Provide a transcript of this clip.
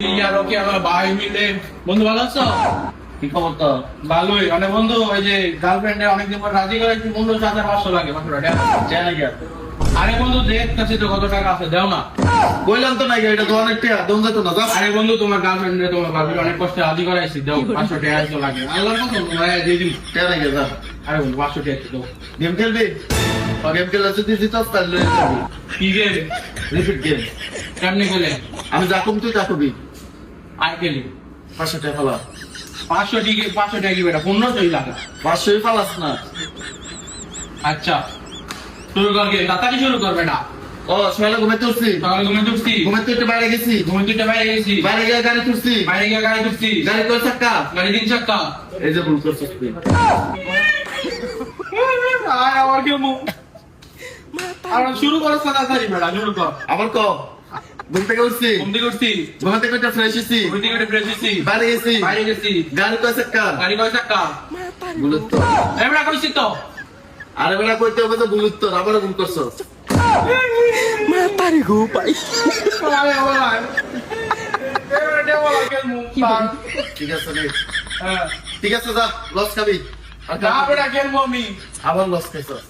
ভাই মিলে বন্ধু ভালো আছো? কি খবর তো? ভালোই। মানে বন্ধু ওই যে গার্লফ্রেন্ডে অনেকদিন পর রাজি করে একটু বন্ধু 7,500 লাগে মাত্র। আরে বন্ধু দেখতেছি তো কত টাকা আছে, দাও না। বললাম তো নাকি এটা তো অনেক টাকা দম যেত না। আরে বন্ধু তোমার গার্লফ্রেন্ডে তোমার ভাবি অনেক কষ্টে রাজি করাইছি, দাও 500 টাকা তো লাগে। আল্লাহর কসম তোমার দিয়ে দিই। টাকা নাকি যা আরে বন্ধু 500 টাকা দাও। গেম খেলবি? গেম খেলা যদি জিতস তাহলে লয়ে যাবি। কি গেম? Repeat game. কেমনে খেলে? আমি যাকুম তুই যাকবি। আর খেলি 500 টাকা ফালা। 500 টাকা কি বেটা 1500 লাগে। 500 ফালাস না। আচ্ছা শুরু কর গেম, তাড়াতাড়ি শুরু করবে না। ও সকালে ঘুমাইতে উঠছি। সকালে ঘুমিয়ে উঠছি, ঘুমাইতে উঠে বাইরে গেছি। ঘুমিয়ে বাইরে গেছি, বাইরে গিয়ে গাড়ি তুলছি। বাইরে গিয়ে গাড়ি তুলছি, গাড়ি করে চাক্কা। গাড়ি 3 চাক্কা। এই যে ভুল করছিস তুই। আবার কেউ আর শুরু করো তাড়াতাড়ি বেটা, শুরু কর। আবার ক। ঘুম থেকে উঠছি। ঘুম থেকে উঠছি, ঘুমাতে কইটা ফ্রেশ হইছি। ঘুম থেকে উঠে ফ্রেশ হইছি, বাইরে গেছি। বাইরে গেছি, গাড়ি করে চাক্কা। গাড়ি 6 চাক্কা। বুলেট তো। এবারে কইছি তো আরে বেলা কইতে হবে তো বুলেট তো আবার ভুল করছস। Matari gupay. ঠিক আছে রে। ঠিক আছে যা লস খাবি। খেলবো আমি। আবার লস খাইছস।